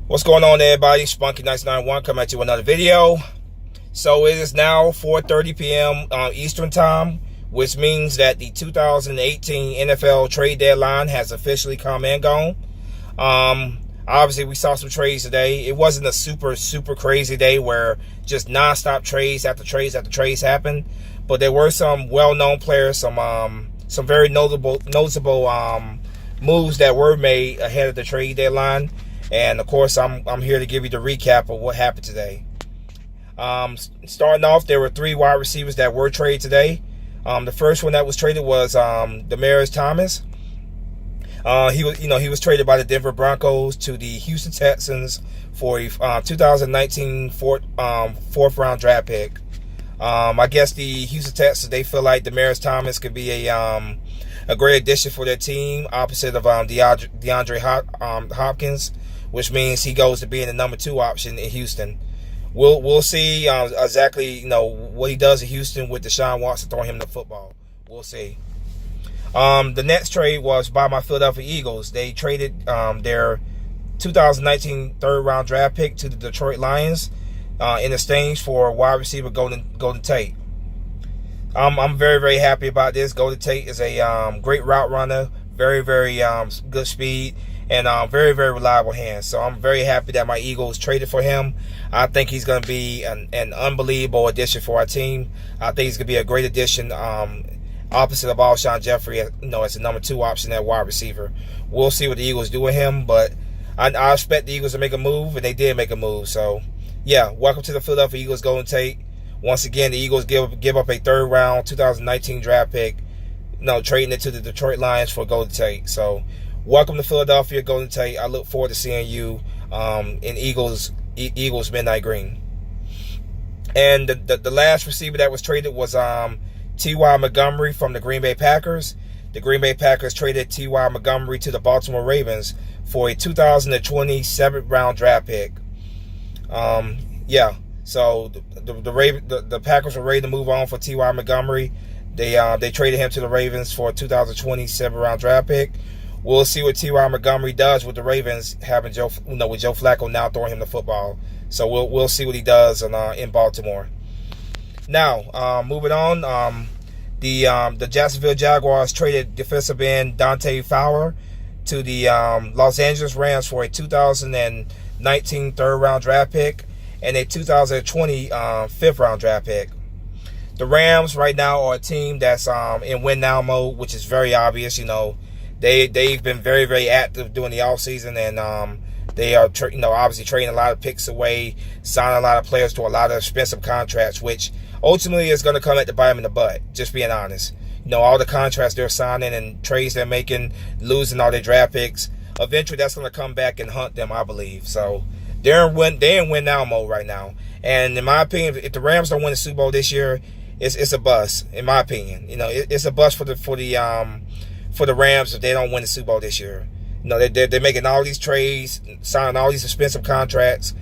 What's going on, everybody? Spunky Nice 91 coming at you with another video. So it is now 4:30 p.m. Eastern time, which means that the 2018 NFL trade deadline has officially come and gone. Obviously, we saw some trades today. It wasn't a super crazy day where just nonstop trades after trades after trades happened, but there were some well-known players, some very noticeable moves that were made ahead of the trade deadline. And of course, I'm here to give you the recap of what happened today. Starting off, there were 3 wide receivers that were traded today. The first one that was traded was Demaryius Thomas. He was traded by the Denver Broncos to the Houston Texans for a 2019 fourth round draft pick. I guess the Houston Texans, they feel like Demaryius Thomas could be a great addition for their team, opposite of DeAndre Hopkins, which means he goes to being the number 2 option in Houston. We'll see exactly what he does in Houston with Deshaun Watson throwing him the football. We'll see. The next trade was by my Philadelphia Eagles. They traded their 2019 third-round draft pick to the Detroit Lions in exchange for wide receiver Golden Tate. I'm very happy about this. Golden Tate is a great route runner, very good speed, and very reliable hands. So I'm very happy that my Eagles traded for him. I think he's going to be an unbelievable addition for our team. I think he's going to be a great addition, opposite of Alshon Jeffrey, as the number 2 option at wide receiver. We'll see what the Eagles do with him, but I expect the Eagles to make a move, and they did make a move. So yeah, welcome to the Philadelphia Eagles, Golden Tate. Once again, the Eagles give up a third-round 2019 draft pick, trading it to the Detroit Lions for Golden Tate. So, welcome to Philadelphia, Golden Tate. I look forward to seeing you in Eagles Midnight Green. And the last receiver that was traded was T.Y. Montgomery from the Green Bay Packers. The Green Bay Packers traded T.Y. Montgomery to the Baltimore Ravens for a 2020 7th-round draft pick. So the Packers were ready to move on for T.Y. Montgomery. They traded him to the Ravens for a 2020 7th-round draft pick. We'll see what T.Y. Montgomery does with the Ravens, having with Joe Flacco now throwing him the football. So we'll see what he does in Baltimore. Now, moving on, the Jacksonville Jaguars traded defensive end Dante Fowler to the Los Angeles Rams for a 2019 third-round draft pick and a 2020 5th-round draft pick. The Rams right now are a team that's in win-now mode, which is very obvious. They've been very active during the offseason, and they are obviously trading a lot of picks away, signing a lot of players to a lot of expensive contracts, which ultimately is going to come at the bite them in the butt, just being honest. All the contracts they're signing and trades they're making, losing all their draft picks, eventually that's going to come back and hunt them, I believe. So they're in win-now mode right now. And in my opinion, if the Rams don't win the Super Bowl this year, it's a bust, in my opinion. It's a bust for the Rams if they don't win the Super Bowl this year. They're making all these trades, signing all these expensive contracts,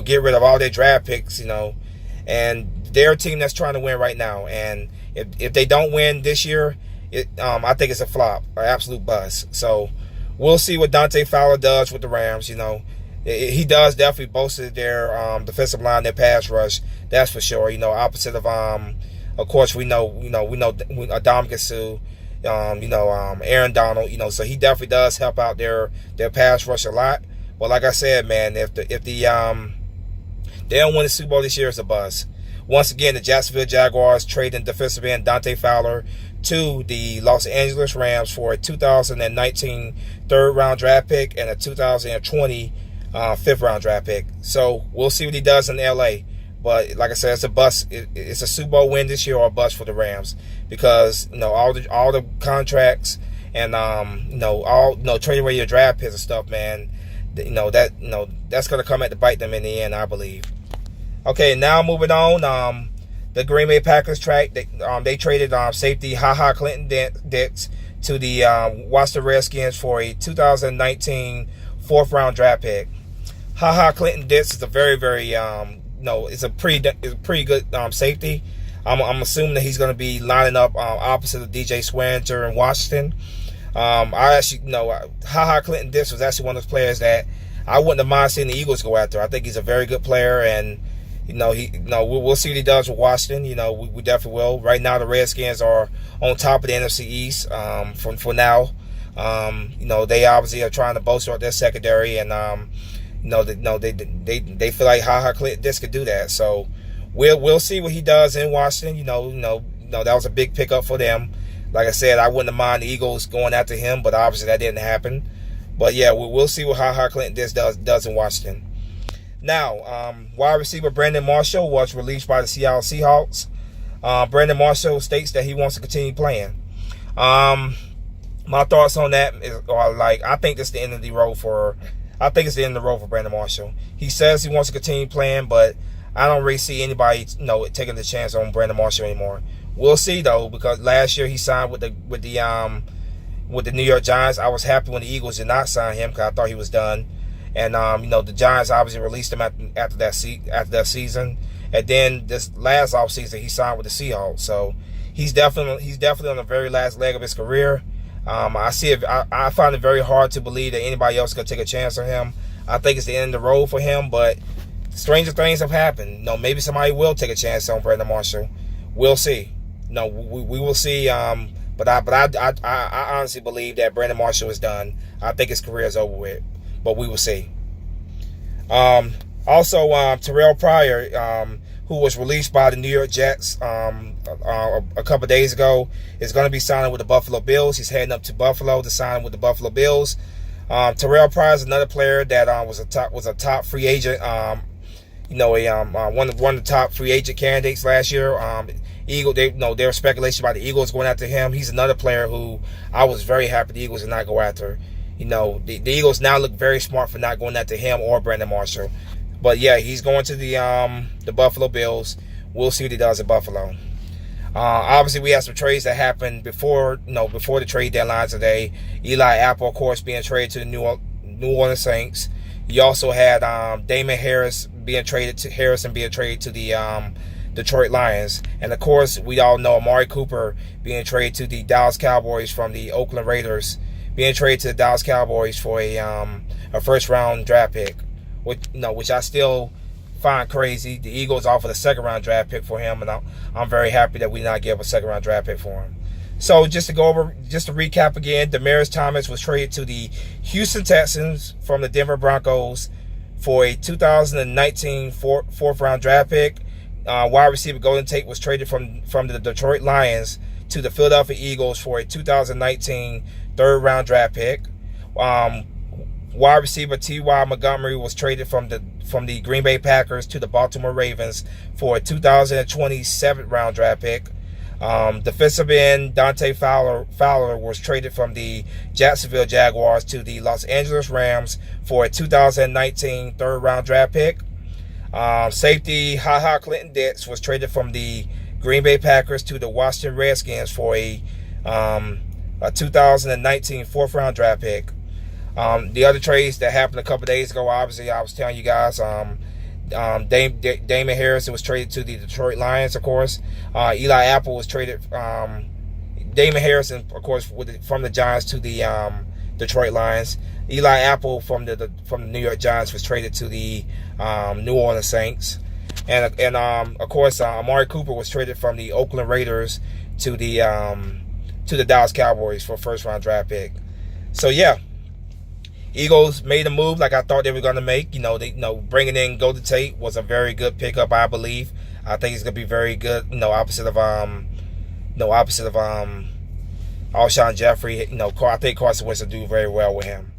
get rid of all their draft picks, and they're a team that's trying to win right now. And if they don't win this year, I think it's a flop, an absolute bust. So we'll see what Dante Fowler does with the Rams. He does definitely bolster their defensive line, their pass rush. That's for sure. Opposite of course, we know Ndamukong Suh, Aaron Donald. So he definitely does help out their pass rush a lot. But like I said, man, if they don't win the Super Bowl this year, it's a bust. Once again, the Jacksonville Jaguars trading defensive end Dante Fowler to the Los Angeles Rams for a 2019 third-round draft pick and a 2020 5th-round draft pick. So we'll see what he does in L.A. But like I said, it's a bust. It's a Super Bowl win this year or a bust for the Rams, because all the contracts and trading away your draft picks and stuff, man. That's gonna come at to bite them in the end, I believe. Okay, now moving on. The Green Bay Packers they traded safety HaHa Clinton-Dix to the Washington Redskins for a 2019 4th-round draft pick. HaHa Clinton-Dix is a very it's a pretty good safety. I'm assuming that he's going to be lining up opposite of DJ Swearinger in Washington. I actually, HaHa Clinton-Dix was actually one of those players that I wouldn't have mind seeing the Eagles go after. I think he's a very good player, and we'll see what he does with Washington. We definitely will. Right now, the Redskins are on top of the NFC East for now. They obviously are trying to bolster up their secondary, and they feel like Clinton Dix could do that. So we'll see what he does in Washington. That was a big pickup for them. Like I said, I wouldn't mind the Eagles going after him, but obviously that didn't happen. But yeah, we'll see what Clinton Dix does in Washington. Now, wide receiver Brandon Marshall was released by the Seattle Seahawks. Brandon Marshall states that he wants to continue playing. My thoughts on that are I think it's the end of the road for Brandon Marshall. He says he wants to continue playing, but I don't really see anybody taking the chance on Brandon Marshall anymore. We'll see though, because last year he signed with the New York Giants. I was happy when the Eagles did not sign him because I thought he was done. And the Giants obviously released him after that season. And then this last offseason he signed with the Seahawks. So he's definitely on the very last leg of his career. I find it very hard to believe that anybody else could take a chance on him. I think it's the end of the road for him, but stranger things have happened. Maybe somebody will take a chance on Brandon Marshall. We'll see. We will see. But I honestly believe that Brandon Marshall is done. I think his career is over with, but we will see. Also, Terrell Pryor, who was released by the New York Jets a couple of days ago, is going to be signing with the Buffalo Bills. He's heading up to Buffalo to sign with the Buffalo Bills. Terrell Pryor is another player that was a top free agent. One of the top free agent candidates last year. There was speculation about the Eagles going after him. He's another player who I was very happy the Eagles did not go after. The Eagles now look very smart for not going after him or Brandon Marshall. But yeah, he's going to the Buffalo Bills. We'll see what he does at Buffalo. Obviously, we had some trades that happened before the trade deadline today. Eli Apple, of course, being traded to the New Orleans Saints. You also had Damon Harris being traded to the Detroit Lions. And of course, we all know Amari Cooper being traded to the Dallas Cowboys from the Oakland Raiders, being traded to the Dallas Cowboys for a first round draft pick, which I still find crazy. The Eagles offered a second round draft pick for him, and I'm very happy that we did not give a second round draft pick for him. So just to recap again, Demaryius Thomas was traded to the Houston Texans from the Denver Broncos for a 2019 fourth round draft pick. Wide receiver Golden Tate was traded from the Detroit Lions to the Philadelphia Eagles for a 2019 third round draft pick. Wide receiver T.Y. Montgomery was traded from the Green Bay Packers to the Baltimore Ravens for a 2020 7th round draft pick. Defensive end Dante Fowler was traded from the Jacksonville Jaguars to the Los Angeles Rams for a 2019 third round draft pick. Safety Clinton Dix was traded from the Green Bay Packers to the Washington Redskins for a 2019 fourth round draft pick. The other trades that happened a couple days ago, obviously, I was telling you guys, Damon Harris was traded to the Detroit Lions, of course. Eli Apple was traded, Damon Harrison, of course, from the Giants to the Detroit Lions. Eli Apple from the New York Giants was traded to the New Orleans Saints. And of course, Amari Cooper was traded from the Oakland Raiders to the Dallas Cowboys for a first round draft pick. So yeah, Eagles made a move like I thought they were going to make. Bringing in Golden Tate was a very good pickup, I believe. I think he's going to be very good. Opposite of Alshon Jeffrey. I think Carson Wentz will do very well with him.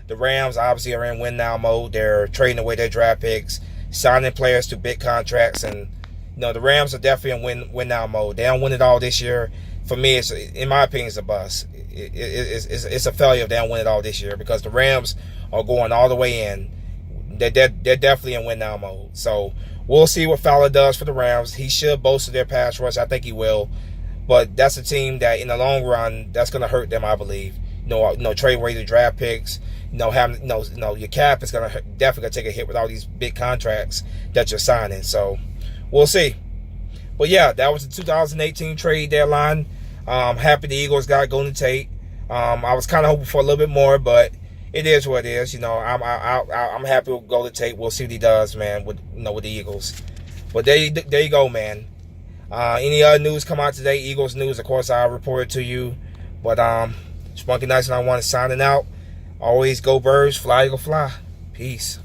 The Rams obviously are in win now mode. They're trading away their draft picks, signing players to big contracts, and the Rams are definitely in win now mode. They don't win it all this year. For me, in my opinion, it's a bust. It's a failure if they don't win it all this year, because the Rams are going all the way in. They're definitely in win now mode. So we'll see what Fowler does for the Rams. He should bolster their pass rush. I think he will. But that's a team that in the long run, that's going to hurt them, I believe. Trade away the draft picks. Your cap is definitely gonna take a hit with all these big contracts that you're signing. So we'll see. But yeah, that was the 2018 trade deadline. Happy the Eagles got Golden Tate. I was kind of hoping for a little bit more, but it is what it is. You know, I'm happy with Golden Tate. We'll see what he does, man, with with the Eagles. But there you go, man. Any other news come out today? Eagles news, of course, I'll report it to you. But Spunky Nice and I want to signing out. Always go Birds, fly Eagle fly. Peace.